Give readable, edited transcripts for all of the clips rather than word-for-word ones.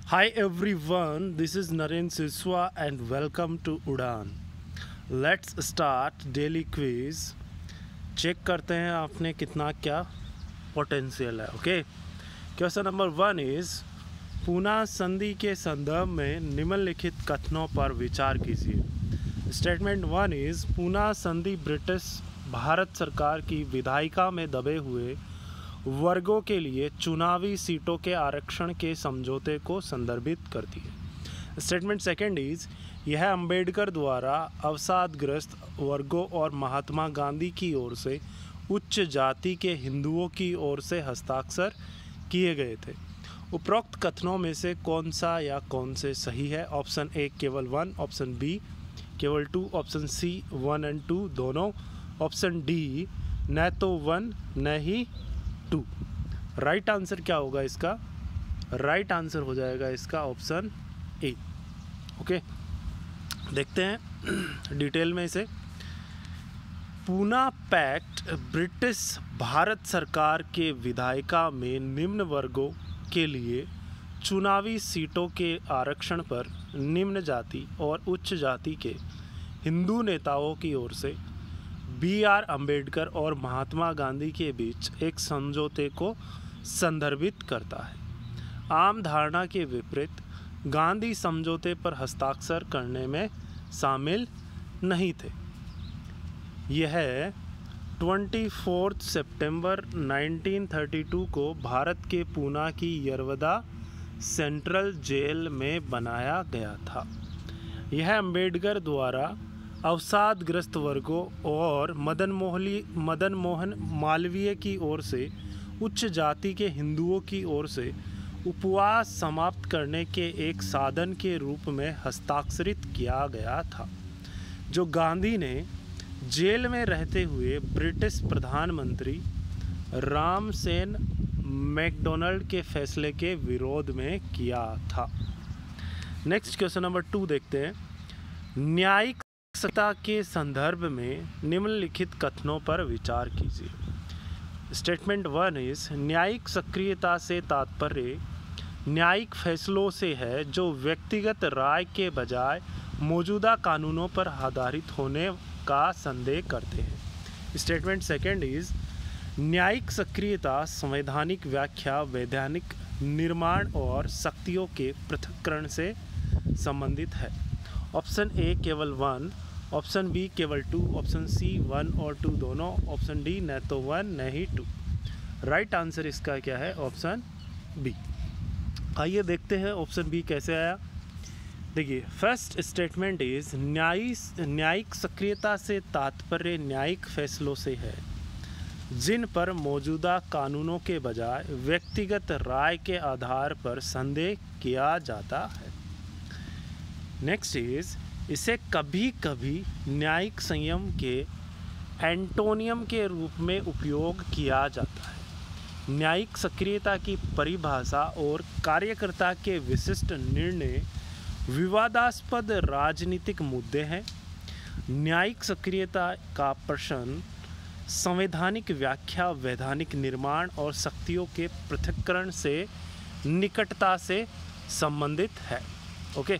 Hi everyone, this is Naren Siswa and welcome to Udan. Let's start daily quiz. Check करते हैं आपने कितना क्या पोटेंशियल है. Okay, question number 1 is Poona संधि के संदर्भ में निम्नलिखित कथनों पर विचार कीजिए. स्टेटमेंट 1 इज पूना संधि ब्रिटिश भारत सरकार की विधायिका में दबे हुए वर्गों के लिए चुनावी सीटों के आरक्षण के समझौते को संदर्भित करती है. स्टेटमेंट सेकंड इज यह अंबेडकर द्वारा अवसादग्रस्त वर्गों और महात्मा गांधी की ओर से उच्च जाति के हिंदुओं की ओर से हस्ताक्षर किए गए थे. उपरोक्त कथनों में से कौन सा या कौन से सही है? ऑप्शन ए केवल 1, ऑप्शन बी केवल 2, ऑप्शन सी 1 और 2 दोनों, ऑप्शन डी न तो 1 न ही 2. राइट आंसर क्या होगा इसका? राइट आंसर हो जाएगा इसका ऑप्शन ए. ओके, देखते हैं डिटेल में इसे. पूना पैक्ट ब्रिटिश भारत सरकार के विधायिका में निम्न वर्गों के लिए चुनावी सीटों के आरक्षण पर निम्न जाति और उच्च जाति के हिंदू नेताओं की ओर से बी.आर. अम्बेडकर और महात्मा गांधी के बीच एक समझौते को संदर्भित करता है. आम धारणा के विपरीत गांधी समझौते पर हस्ताक्षर करने में शामिल नहीं थे. यह 24 सितंबर 1932 को भारत के पूना की यरवदा सेंट्रल जेल में बनाया गया था. यह अम्बेडकर द्वारा अवसादग्रस्त वर्गों और मदन मोहन मालवीय की ओर से उच्च जाति के हिंदुओं की ओर से उपवास समाप्त करने के एक साधन के रूप में हस्ताक्षरित किया गया था, जो गांधी ने जेल में रहते हुए ब्रिटिश प्रधानमंत्री रामसेन मैकडोनाल्ड के फैसले के विरोध में किया था. नेक्स्ट क्वेश्चन नंबर 2 देखते हैं. न्यायिक सत्ता के संदर्भ में निम्नलिखित कथनों पर विचार कीजिए. स्टेटमेंट 1 इज न्यायिक सक्रियता से तात्पर्य न्यायिक फैसलों से है जो व्यक्तिगत राय के बजाय मौजूदा कानूनों पर आधारित होने का संदेह करते हैं. स्टेटमेंट सेकंड इज न्यायिक सक्रियता संवैधानिक व्याख्या, वैधानिक निर्माण और शक्तियों के पृथक्करण से संबंधित है. ऑप्शन ए केवल 1, ऑप्शन बी केवल 2, ऑप्शन सी 1 और 2 दोनों, ऑप्शन डी न तो 1 न ही 2. राइट आंसर इसका क्या है? Option B. आइए देखते हैं ऑप्शन बी कैसे आया. देखिए, फर्स्ट स्टेटमेंट इज न्यायिक सक्रियता से तात्पर्य न्यायिक फैसलों से है जिन पर मौजूदा कानूनों के बजाय व्यक्तिगत राय के आधार पर संदेह किया जाता है. नेक्स्ट इज इसे कभी कभी न्यायिक संयम के एंटोनियम के रूप में उपयोग किया जाता है. न्यायिक सक्रियता की परिभाषा और कार्यकर्ता के विशिष्ट निर्णय विवादास्पद राजनीतिक मुद्दे हैं. न्यायिक सक्रियता का प्रश्न संवैधानिक व्याख्या, वैधानिक निर्माण और शक्तियों के पृथक्करण से निकटता से संबंधित है. ओके,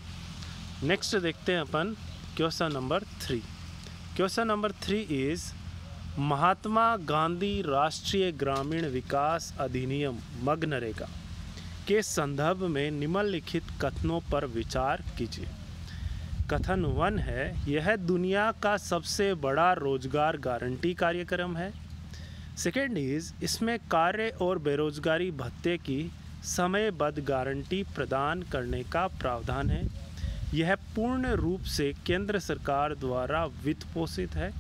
नेक्स्ट देखते हैं अपन question number 3. Question number 3 is Mahatma Gandhi राष्ट्रीय ग्रामीण विकास अधिनियम मनरेगा के संदर्भ में निम्नलिखित कथनों पर विचार कीजिए. कथन 1 है यह दुनिया का सबसे बड़ा रोजगार गारंटी कार्यक्रम है. सेकेंड इज इसमें कार्य और बेरोजगारी भत्ते की समयबद्ध गारंटी प्रदान करने का प्रावधान है. यह पूर्ण रूप से केंद्र सरकार द्वारा वित्त पोषित है.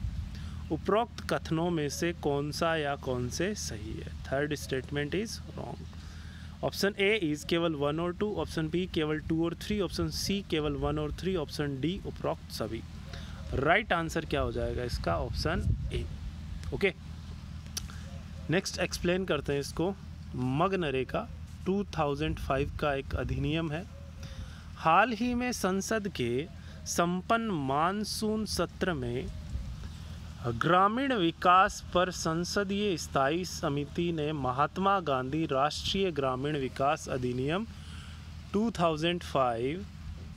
उपरोक्त कथनों में से कौन सा या कौन से सही है? Third statement is wrong. Option A is केवल 1 और 2, ऑप्शन बी केवल 2 और 3, ऑप्शन सी केवल 1 और 3, ऑप्शन डी उपरोक्त सभी. राइट आंसर क्या हो जाएगा इसका? Option A. Okay, next explain करते हैं इसको. मनरेगा 2005 का एक अधिनियम है. हाल ही में संसद के संपन्न मानसून सत्र में ग्रामीण विकास पर संसदीय स्थायी समिति ने महात्मा गांधी राष्ट्रीय ग्रामीण विकास अधिनियम 2005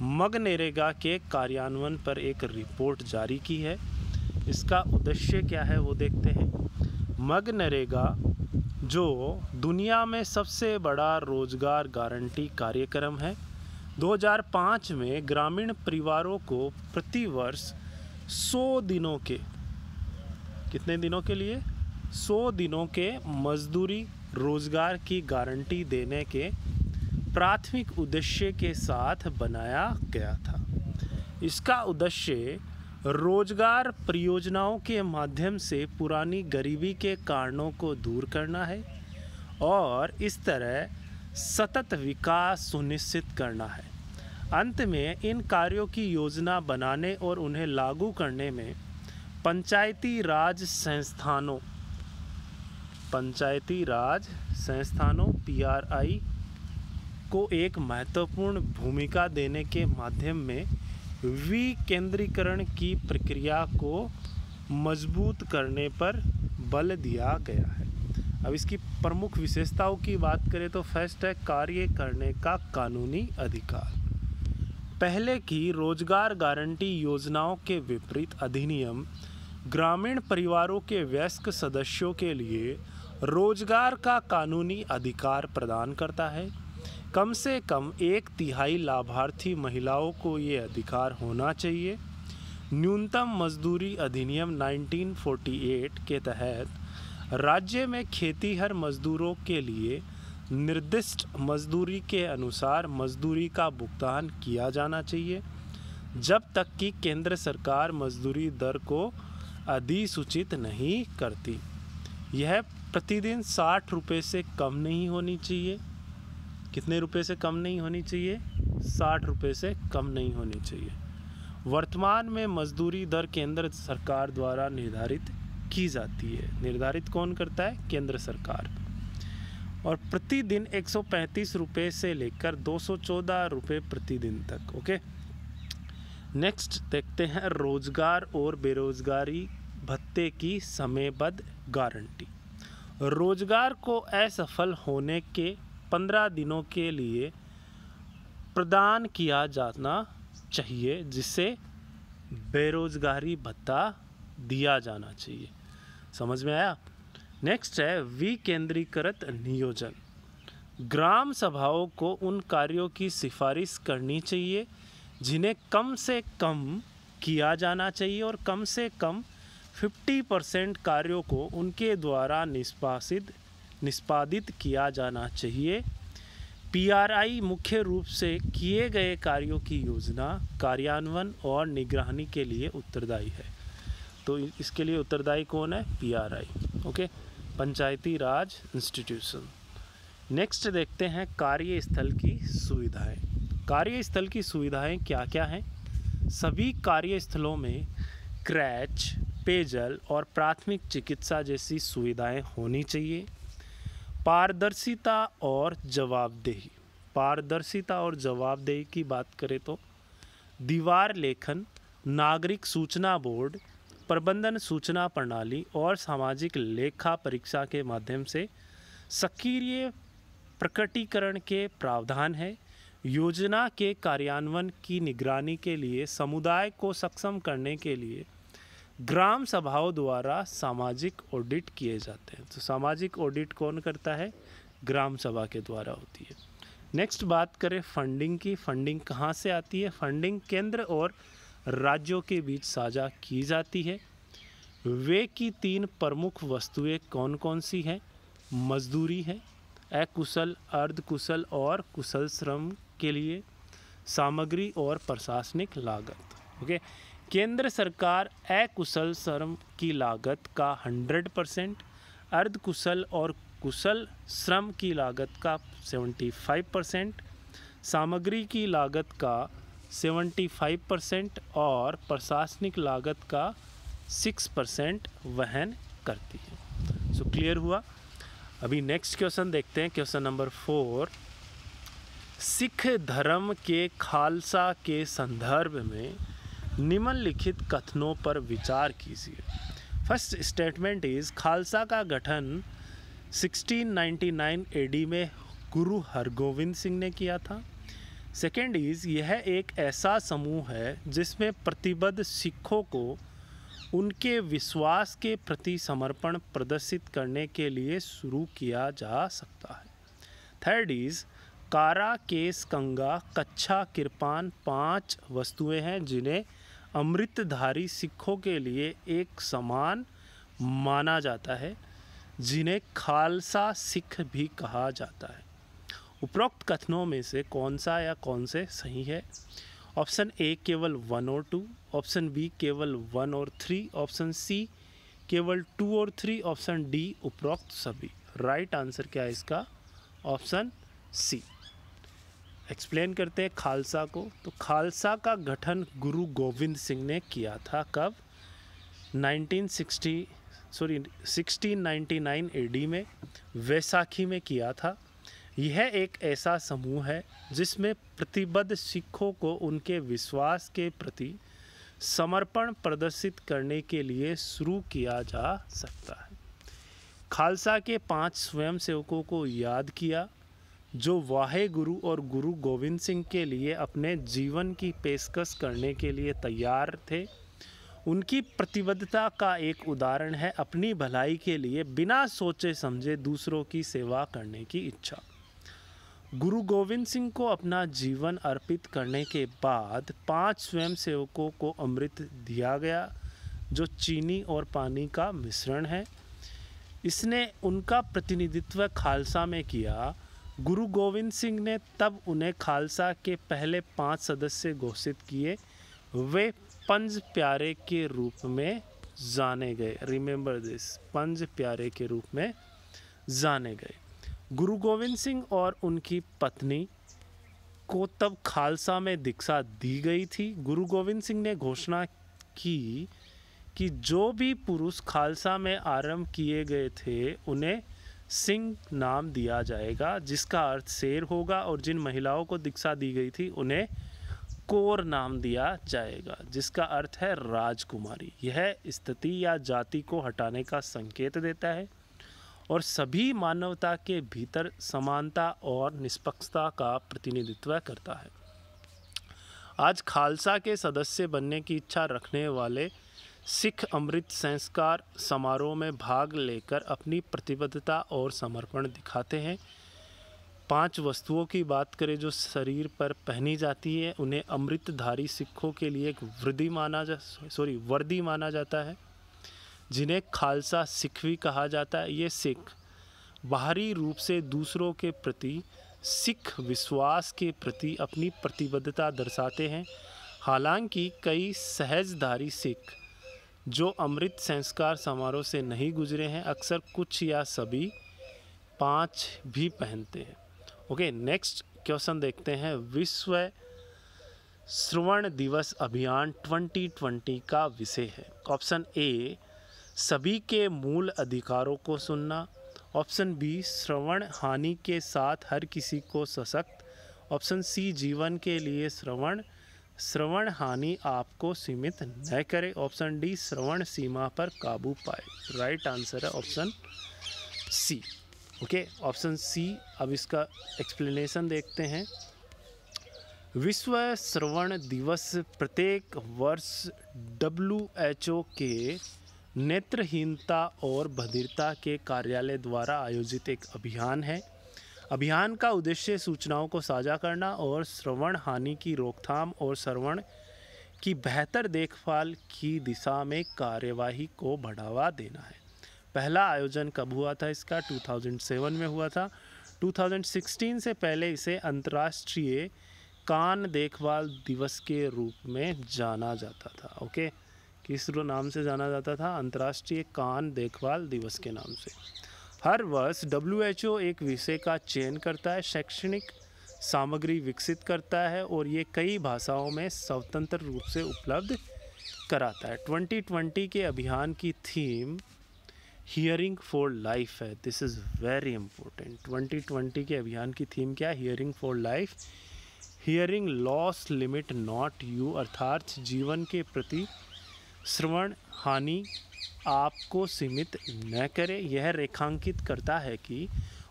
मनरेगा के कार्यान्वयन पर एक रिपोर्ट जारी की है। इसका उद्देश्य क्या है वो देखते हैं। मनरेगा जो दुनिया में सबसे बड़ा रोजगार गारंटी कार्यक्रम है, 2005 में ग्रामीण परिवारों को प्रतिवर्ष 100 दिनों के, कितने दिनों के लिए, 100 दिनों के मजदूरी रोजगार की गारंटी देने के प्राथमिक उद्देश्य के साथ बनाया गया था। इसका उद्देश्य रोजगार परियोजनाओं के माध्यम से पुरानी गरीबी के कारणों को दूर करना है और इस तरह सतत विकास सुनिश्चित करना है। अंत में इन कार्यों की योजना बनाने और उन्हें लागू करने में पंचायती राज संस्थानों PRI को एक महत्वपूर्ण भूमिका देने के माध्यम में विकेंद्रीकरण की प्रक्रिया को मजबूत करने पर बल दिया गया है। अब इसकी प्रमुख विशेषताओं की बात करें तो फर्स्ट है कार्य करने का कानूनी अधिकार। पहले की रोजगार गारंटी योजनाओं के विपरीत अधिनियम ग्रामीण परिवारों के वयस्क सदस्यों के लिए रोजगार का कानूनी अधिकार प्रदान करता है। कम से कम 1/3 लाभार्थी महिलाओं को ये अधिकार होना चाहिए। न्यूनतम मजदूरी अधिनियम 1948 के तहत राज्य में खेतीहर मजदूरों के लिए निर्दिष्ट मजदूरी के अनुसार मजदूरी का भुगतान किया जाना चाहिए जब तक कि केंद्र सरकार मजदूरी दर को अधिसूचित नहीं करती। यह प्रतिदिन 60 रुपये से कम नहीं होनी चाहिए। कितने रुपए से कम नहीं होनी चाहिए? 60 रुपये से कम नहीं होनी चाहिए। वर्तमान में मजदूरी दर केंद्र सरकार द्वारा निर्धारित की जाती है। निर्धारित कौन करता है? केंद्र सरकार। और प्रतिदिन 135 रुपये से लेकर 214 रुपये प्रतिदिन तक। ओके, नेक्स्ट देखते हैं रोजगार और बेरोजगारी भत्ते की समयबद्ध गारंटी। रोजगार को असफल होने के 15 दिनों के लिए प्रदान किया जाना चाहिए, जिसे बेरोजगारी भत्ता दिया जाना चाहिए। समझ में आया? नेक्स्ट है विकेंद्रीकृत नियोजन। ग्राम सभाओं को उन कार्यों की सिफारिश करनी चाहिए जिन्हें कम से कम किया जाना चाहिए और कम से कम 50% कार्यों को उनके द्वारा निष्पादित किया जाना चाहिए। PRI मुख्य रूप से किए गए कार्यों की योजना, कार्यान्वयन और निगरानी के लिए उत्तरदायी है। तो इसके लिए उत्तरदायी कौन है? PRI। ओके, पंचायती राज इंस्टीट्यूशन। नेक्स्ट देखते हैं कार्यस्थल की सुविधाएं। कार्यस्थल की सुविधाएं क्या क्या हैं? सभी कार्यस्थलों में क्रैच, पेयजल और प्राथमिक चिकित्सा जैसी सुविधाएं होनी चाहिए। पारदर्शिता और जवाबदेही। पारदर्शिता और जवाबदेही की बात करें तो दीवार लेखन, नागरिक सूचना बोर्ड, प्रबंधन सूचना प्रणाली और सामाजिक लेखा परीक्षा के माध्यम से सक्रिय प्रकटीकरण के प्रावधान है। योजना के कार्यान्वयन की निगरानी के लिए समुदाय को सक्षम करने के लिए ग्राम सभाओं द्वारा सामाजिक ऑडिट किए जाते हैं। तो सामाजिक ऑडिट कौन करता है? ग्राम सभा के द्वारा होती है। नेक्स्ट बात करें फंडिंग की। फंडिंग कहाँ से आती है? फंडिंग केंद्र और राज्यों के बीच साझा की जाती है। वे की 3 प्रमुख वस्तुएं कौन कौन सी हैं? मजदूरी है, अकुशल, अर्धकुशल और कुशल श्रम के लिए सामग्री और प्रशासनिक लागत। ओके, केंद्र सरकार अकुशल श्रम की लागत का 100%, अर्धकुशल और कुशल श्रम की लागत का 75%, सामग्री की लागत का 75% और प्रशासनिक लागत का 6% वहन करती है। सो क्लियर हुआ? अभी नेक्स्ट क्वेश्चन देखते हैं, क्वेश्चन नंबर 4। सिख धर्म के खालसा के संदर्भ में निम्नलिखित कथनों पर विचार कीजिए। फर्स्ट स्टेटमेंट इज खालसा का गठन 1699 AD में गुरु हरगोविंद सिंह ने किया था। सेकेंड इज़, यह एक ऐसा समूह है जिसमें प्रतिबद्ध सिखों को उनके विश्वास के प्रति समर्पण प्रदर्शित करने के लिए शुरू किया जा सकता है। थर्ड इज़, कारा, केस, कंगा, कच्छा, किरपान 5 वस्तुएं हैं जिन्हें अमृतधारी सिखों के लिए एक समान माना जाता है, जिन्हें खालसा सिख भी कहा जाता है। उपरोक्त कथनों में से कौन सा या कौन से सही है? ऑप्शन ए केवल 1 और 2, ऑप्शन बी केवल 1 और 3, ऑप्शन सी केवल 2 और 3, ऑप्शन डी उपरोक्त सभी। राइट आंसर क्या है इसका? Option C. एक्सप्लेन करते हैं खालसा को। तो खालसा का गठन गुरु गोविंद सिंह ने किया था कब? 1699 एडी में वैसाखी में किया था। यह एक ऐसा समूह है जिसमें प्रतिबद्ध सिखों को उनके विश्वास के प्रति समर्पण प्रदर्शित करने के लिए शुरू किया जा सकता है। खालसा के 5 स्वयंसेवकों को याद किया जो वाहे गुरु और गुरु गोविंद सिंह के लिए अपने जीवन की पेशकश करने के लिए तैयार थे। उनकी प्रतिबद्धता का एक उदाहरण है अपनी भलाई के लिए बिना सोचे समझे दूसरों की सेवा करने की इच्छा। गुरु गोविंद सिंह को अपना जीवन अर्पित करने के बाद 5 स्वयंसेवकों को अमृत दिया गया जो चीनी और पानी का मिश्रण है। इसने उनका प्रतिनिधित्व खालसा में किया। गुरु गोविंद सिंह ने तब उन्हें खालसा के पहले 5 सदस्य घोषित किए। वे पंज प्यारे के रूप में जाने गए। रिमेंबर दिस, पंज प्यारे के रूप में जाने गए। गुरु गोविंद सिंह और उनकी पत्नी को तब खालसा में दीक्षा दी गई थी। गुरु गोविंद सिंह ने घोषणा की कि जो भी पुरुष खालसा में आरंभ किए गए थे उन्हें सिंह नाम दिया जाएगा, जिसका अर्थ शेर होगा, और जिन महिलाओं को दीक्षा दी गई थी उन्हें कौर नाम दिया जाएगा, जिसका अर्थ है राजकुमारी। यह स्थिति या जाति को हटाने का संकेत देता है और सभी मानवता के भीतर समानता और निष्पक्षता का प्रतिनिधित्व करता है। आज खालसा के सदस्य बनने की इच्छा रखने वाले सिख अमृत संस्कार समारोह में भाग लेकर अपनी प्रतिबद्धता और समर्पण दिखाते हैं। 5 वस्तुओं की बात करें जो शरीर पर पहनी जाती है, उन्हें अमृतधारी सिखों के लिए एक वर्दी माना जाता है, जिन्हें खालसा सिख भी कहा जाता है। ये सिख बाहरी रूप से दूसरों के प्रति सिख विश्वास के प्रति अपनी प्रतिबद्धता दर्शाते हैं। हालांकि कई सहजधारी सिख जो अमृत संस्कार समारोह से नहीं गुजरे हैं अक्सर कुछ या सभी 5 भी पहनते हैं। ओके, नेक्स्ट क्वेश्चन देखते हैं। विश्व श्रवण दिवस अभियान 2020 का विषय है। ऑप्शन ए सभी के मूल अधिकारों को सुनना, ऑप्शन बी श्रवण हानि के साथ हर किसी को सशक्त, ऑप्शन सी जीवन के लिए श्रवण हानि आपको सीमित न करे, ऑप्शन डी श्रवण सीमा पर काबू पाए। राइट आंसर है option C. Okay, option C. अब इसका एक्सप्लेनेशन देखते हैं। विश्व श्रवण दिवस प्रत्येक वर्ष WHO के नेत्रहीनता और बधिरता के कार्यालय द्वारा आयोजित एक अभियान है। अभियान का उद्देश्य सूचनाओं को साझा करना और श्रवण हानि की रोकथाम और श्रवण की बेहतर देखभाल की दिशा में कार्यवाही को बढ़ावा देना है। पहला आयोजन कब हुआ था इसका? 2007 में हुआ था। 2016 से पहले इसे अंतर्राष्ट्रीय कान देखभाल दिवस के रूप में जाना जाता था। ओके, किस नाम से जाना जाता था? अंतर्राष्ट्रीय कान देखभाल दिवस के नाम से। हर वर्ष WHO एक विषय का चयन करता है, शैक्षणिक सामग्री विकसित करता है और ये कई भाषाओं में स्वतंत्र रूप से उपलब्ध कराता है। 2020 के अभियान की थीम हियरिंग फॉर लाइफ है। This is very important. 2020 के अभियान की थीम क्या है? Hearing for life. Hearing loss limit not you, अर्थात जीवन के प्रति श्रवण हानि आपको सीमित न करे। यह रेखांकित करता है कि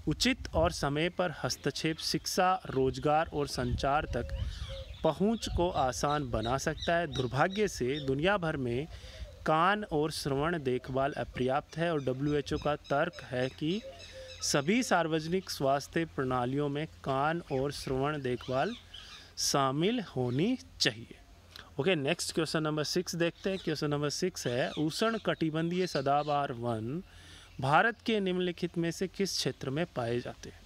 उचित और समय पर हस्तक्षेप शिक्षा, रोजगार और संचार तक पहुंच को आसान बना सकता है। दुर्भाग्य से दुनिया भर में कान और श्रवण देखभाल अपर्याप्त है और WHO का तर्क है कि सभी सार्वजनिक स्वास्थ्य प्रणालियों में कान और श्रवण देखभाल शामिल होनी चाहिए। ओके, नेक्स्ट क्वेश्चन नंबर 6 देखते हैं। क्वेश्चन नंबर 6 है, उष्ण कटिबंधीय सदाबहार वन भारत के निम्नलिखित में से किस क्षेत्र में पाए जाते हैं?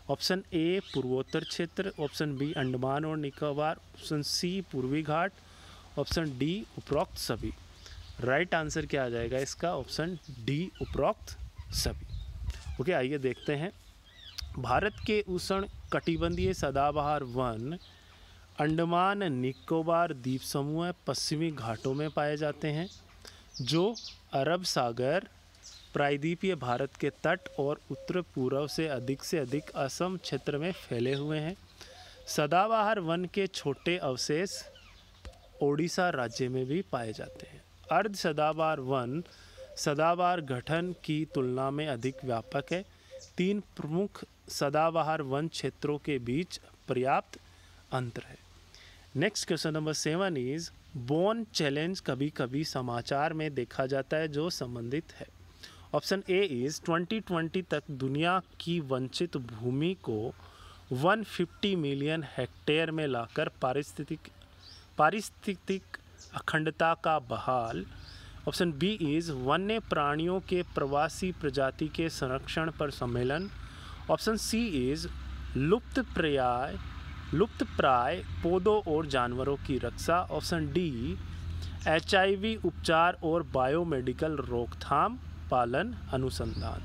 ऑप्शन ए पूर्वोत्तर क्षेत्र, ऑप्शन बी अंडमान और निकोबार, ऑप्शन सी पूर्वी घाट, ऑप्शन डी उपरोक्त सभी। राइट आंसर क्या आ जाएगा इसका? ऑप्शन डी उपरोक्त सभी। ओके, आइए देखते हैं। भारत के उष्ण कटिबंधीय सदाबहार वन अंडमान निकोबार द्वीप समूह पश्चिमी घाटों में पाए जाते हैं, जो अरब सागर, प्रायद्वीपीय भारत के तट और उत्तर पूर्व से अधिक असम क्षेत्र में फैले हुए हैं। सदाबहार वन के छोटे अवशेष ओडिशा राज्य में भी पाए जाते हैं। अर्ध सदाबहार वन सदाबहार गठन की तुलना में अधिक व्यापक है। 3 प्रमुख सदाबहार वन क्षेत्रों के बीच पर्याप्त अंतर है। Next question number 7 is bone challenge कभी कभी समाचार में देखा जाता है, जो संबंधित है। ऑप्शन ए इज 2020 तक दुनिया की वंचित भूमि को 150 मिलियन हेक्टेयर में लाकर पारिस्थितिक अखंडता का बहाल। ऑप्शन बी इज वन्य प्राणियों के प्रवासी प्रजाति के संरक्षण पर सम्मेलन। ऑप्शन सी इज लुप्तप्राय पौधों और जानवरों की रक्षा। ऑप्शन डी HIV उपचार और बायोमेडिकल रोकथाम पालन अनुसंधान।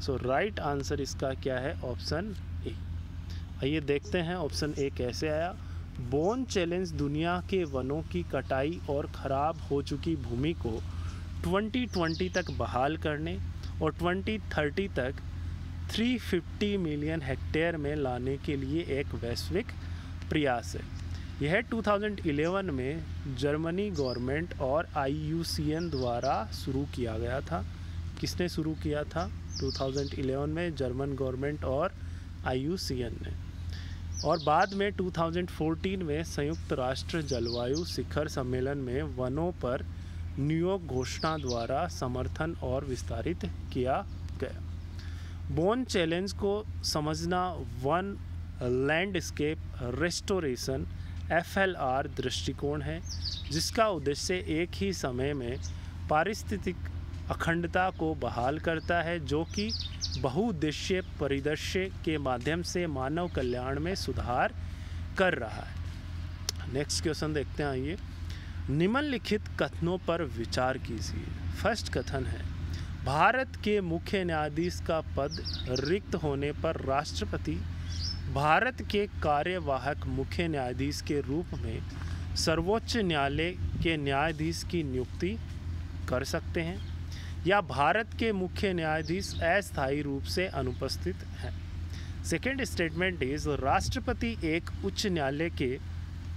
सो राइट आंसर इसका क्या है? Option A. आइए देखते हैं ऑप्शन ए कैसे आया। बोन चैलेंज दुनिया के वनों की कटाई और खराब हो चुकी भूमि को 2020 तक बहाल करने और 2030 तक 350 मिलियन हेक्टेयर में लाने के लिए एक वैश्विक प्रयास है। यह 2011 में जर्मनी गवर्नमेंट और IUCN द्वारा शुरू किया गया था। किसने शुरू किया था? 2011 में जर्मन गवर्नमेंट और IUCN ने, और बाद में 2014 में संयुक्त राष्ट्र जलवायु शिखर सम्मेलन में वनों पर न्यूयॉर्क घोषणा द्वारा समर्थन और विस्तारित किया गया। बोन चैलेंज को समझना वन लैंडस्केप रेस्टोरेशन FLR दृष्टिकोण है, जिसका उद्देश्य एक ही समय में पारिस्थितिक अखंडता को बहाल करता है, जो कि बहुउद्देशीय परिदृश्य के माध्यम से मानव कल्याण में सुधार कर रहा है। नेक्स्ट क्वेश्चन देखते हैं। आइए, निम्नलिखित कथनों पर विचार कीजिए। फर्स्ट कथन है, भारत के मुख्य न्यायाधीश का पद रिक्त होने पर राष्ट्रपति भारत के कार्यवाहक मुख्य न्यायाधीश के रूप में सर्वोच्च न्यायालय के न्यायाधीश की नियुक्ति कर सकते हैं, या भारत के मुख्य न्यायाधीश अस्थायी रूप से अनुपस्थित हैं। सेकेंड स्टेटमेंट इज राष्ट्रपति एक उच्च न्यायालय के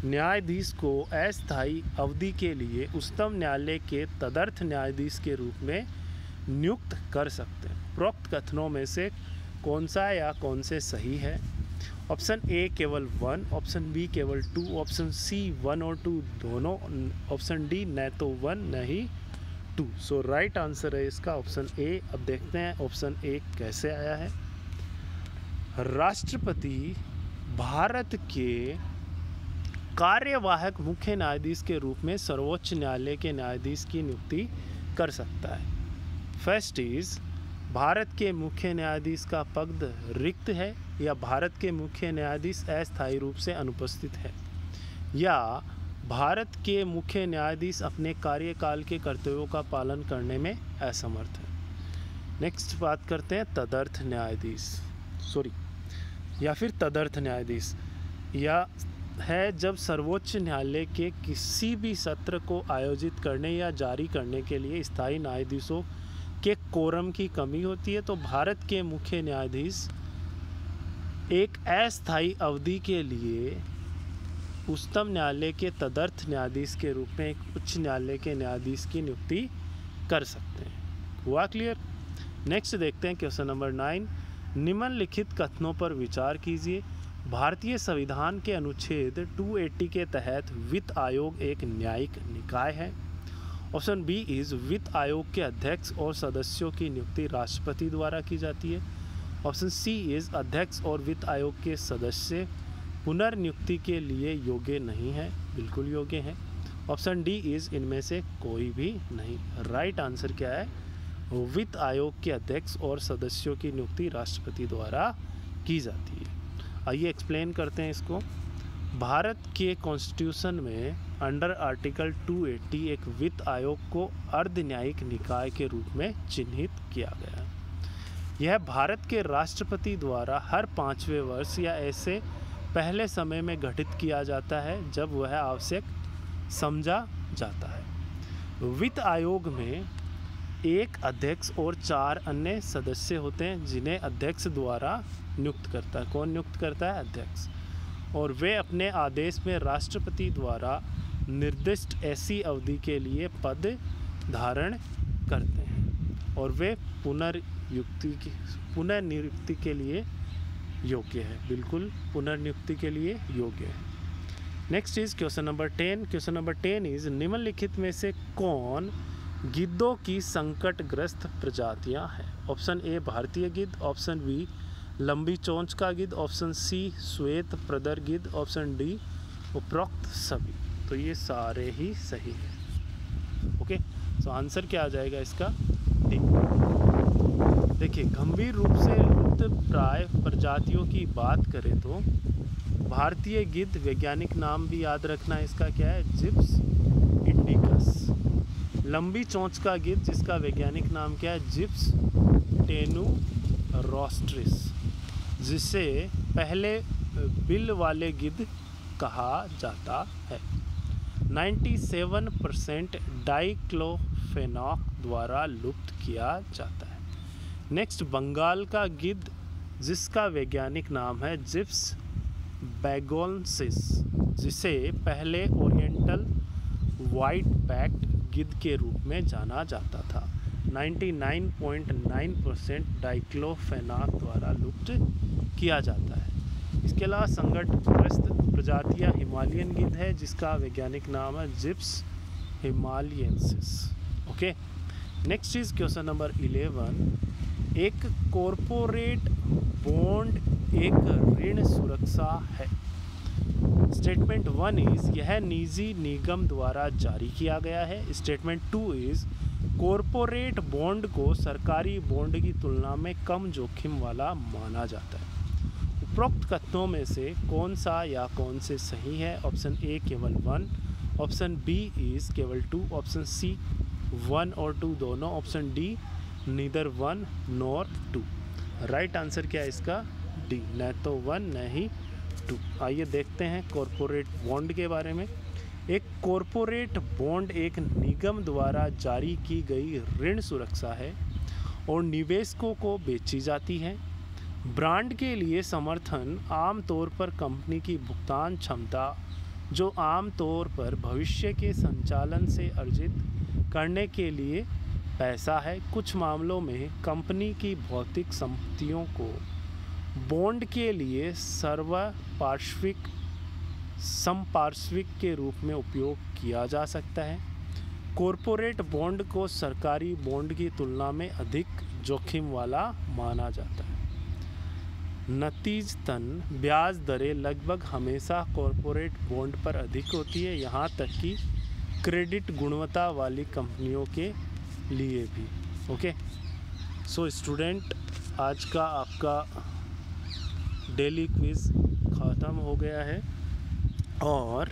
न्यायाधीश को अस्थायी अवधि के लिए उच्चतम न्यायालय के तदर्थ न्यायाधीश के रूप में नियुक्त कर सकते हैं। उपरोक्त कथनों में से कौन सा या कौन से सही है? ऑप्शन ए केवल 1, ऑप्शन बी केवल 2, ऑप्शन सी 1 और 2 दोनों, ऑप्शन डी न तो 1 न ही 2। सो राइट आंसर है इसका ऑप्शन ए। अब देखते हैं ऑप्शन ए कैसे आया है। राष्ट्रपति भारत के कार्यवाहक मुख्य न्यायाधीश के रूप में सर्वोच्च न्यायालय के न्यायाधीश की नियुक्ति कर सकता है। फर्स्ट इज भारत के मुख्य न्यायाधीश का पद रिक्त है, या भारत के मुख्य न्यायाधीश अस्थायी रूप से अनुपस्थित है, या भारत के मुख्य न्यायाधीश अपने कार्यकाल के कर्तव्यों का पालन करने में असमर्थ है। नेक्स्ट बात करते हैं तदर्थ न्यायाधीश, या फिर तदर्थ न्यायाधीश। या है जब सर्वोच्च न्यायालय के किसी भी सत्र को आयोजित करने या जारी करने के लिए स्थायी न्यायाधीशों के कोरम की कमी होती है, तो भारत के मुख्य न्यायाधीश एक अस्थायी अवधि के लिए उच्चतम न्यायालय के तदर्थ न्यायाधीश के रूप में एक उच्च न्यायालय के न्यायाधीश की नियुक्ति कर सकते हैं। हुआ क्लियर? नेक्स्ट देखते हैं क्वेश्चन नंबर 9। निम्नलिखित कथनों पर विचार कीजिए। भारतीय संविधान के अनुच्छेद 280 के तहत वित्त आयोग एक न्यायिक निकाय है। ऑप्शन बी इज वित्त आयोग के अध्यक्ष और सदस्यों की नियुक्ति राष्ट्रपति द्वारा की जाती है। ऑप्शन सी इज अध्यक्ष और वित्त आयोग के सदस्य पुनर्नियुक्ति के लिए योग्य नहीं है, बिल्कुल योग्य हैं। ऑप्शन डी इज इनमें से कोई भी नहीं। राइट आंसर क्या है? वित्त आयोग के अध्यक्ष और सदस्यों की नियुक्ति राष्ट्रपति द्वारा की जाती है। आइए एक्सप्लेन करते हैं इसको। भारत के कॉन्स्टिट्यूशन में अंडर आर्टिकल 280 एक वित्त आयोग को अर्ध न्यायिक निकाय के रूप में चिन्हित किया गया है। यह भारत के राष्ट्रपति द्वारा हर 5वें वर्ष या ऐसे पहले समय में गठित किया जाता है जब वह आवश्यक समझा जाता है। वित्त आयोग में एक अध्यक्ष और 4 अन्य सदस्य होते हैं जिन्हें अध्यक्ष द्वारा नियुक्त करता है। कौन नियुक्त करता है? अध्यक्ष। और वे अपने आदेश में राष्ट्रपति द्वारा निर्दिष्ट ऐसी अवधि के लिए पद धारण करते हैं और वे पुनर्नियुक्ति के लिए योग्य है, बिल्कुल पुनर्नियुक्ति के लिए योग्य है। Next is question number 10। Question number 10 is निम्नलिखित में से कौन गिद्धों की संकटग्रस्त प्रजातियां हैं? ऑप्शन ए भारतीय गिद्ध, ऑप्शन बी लंबी चोंच का गिद्ध, ऑप्शन सी श्वेत प्रदर गिद्ध, ऑप्शन डी उपरोक्त सभी। तो ये सारे ही सही है। ओके, तो आंसर क्या आ जाएगा इसका? डी। देखिए, गंभीर रूप से लुप्त प्राय प्रजातियों की बात करें तो भारतीय गिद्ध, वैज्ञानिक नाम भी याद रखना है इसका क्या है? Gyps indicus. लंबी चोंच का गिद्ध जिसका वैज्ञानिक नाम क्या है? जिप्स टेनुरोस्ट्रिस, जिसे पहले बिल वाले गिद्ध कहा जाता है। 97% डाइक्लोफेनॉक द्वारा लुप्त किया जाता है। नेक्स्ट, बंगाल का गिद्ध जिसका वैज्ञानिक नाम है जिप्स बैगोनसिस, जिसे पहले ओरिएंटल वाइट बैक्ड गिद्ध के रूप में जाना जाता था। 99.9% डाइक्लोफेनाक द्वारा लुप्त किया जाता है। इसके अलावा संकटग्रस्त प्रजातियां हिमालयन गिद्ध है जिसका वैज्ञानिक नाम है Gyps himalayensis. Okay, next is question number 11। एक कॉरपोरेट बॉन्ड एक ऋण सुरक्षा है। स्टेटमेंट 1 इज यह निजी निगम द्वारा जारी किया गया है। स्टेटमेंट 2 इज कॉरपोरेट बॉन्ड को सरकारी बॉन्ड की तुलना में कम जोखिम वाला माना जाता है। उपरोक्त कथनों में से कौन सा या कौन से सही है? ऑप्शन ए केवल 1, ऑप्शन बी इज केवल 2, ऑप्शन सी 1 और 2 दोनों, option D neither 1 nor 2। Right answer क्या है इसका? डी, न तो 1 न ही 2। आइए देखते हैं कॉरपोरेट बॉन्ड के बारे में। एक कॉरपोरेट बॉन्ड एक निगम द्वारा जारी की गई ऋण सुरक्षा है और निवेशकों को बेची जाती है। ब्रांड के लिए समर्थन आमतौर पर कंपनी की भुगतान क्षमता, जो आमतौर पर भविष्य के संचालन से अर्जित करने के लिए पैसा है। कुछ मामलों में कंपनी की भौतिक संपत्तियों को बॉन्ड के लिए संपार्श्विक के रूप में उपयोग किया जा सकता है। कॉरपोरेट बॉन्ड को सरकारी बॉन्ड की तुलना में अधिक जोखिम वाला माना जाता है। नतीजतन ब्याज दरें लगभग हमेशा कॉरपोरेट बॉन्ड पर अधिक होती है, यहाँ तक कि क्रेडिट गुणवत्ता वाली कंपनियों के लिए भी। ओके, सो स्टूडेंट, आज का आपका डेली क्विज़ ख़त्म हो गया है और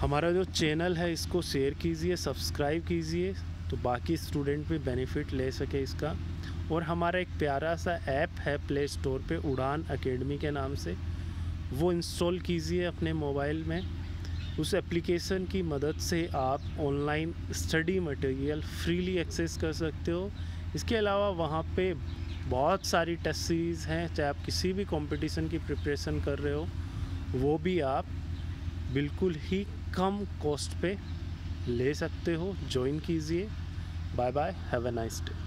हमारा जो चैनल है इसको शेयर कीजिए, सब्सक्राइब कीजिए तो बाकी स्टूडेंट भी बेनिफिट ले सके इसका। और हमारा एक प्यारा सा ऐप है प्ले स्टोर पे, उड़ान एकेडमी के नाम से, वो इंस्टॉल कीजिए अपने मोबाइल में। उस एप्लीकेशन की मदद से आप online study material freely access कर सकते हो। इसके अलावा वहाँ पे बहुत सारी टेस्ट सीरीज़ हैं, चाहे आप किसी भी कंपटीशन की प्रिपरेशन कर रहे हो वो भी आप बिल्कुल ही कम कॉस्ट पे ले सकते हो। ज्वाइन कीजिए। Bye bye, have a nice day.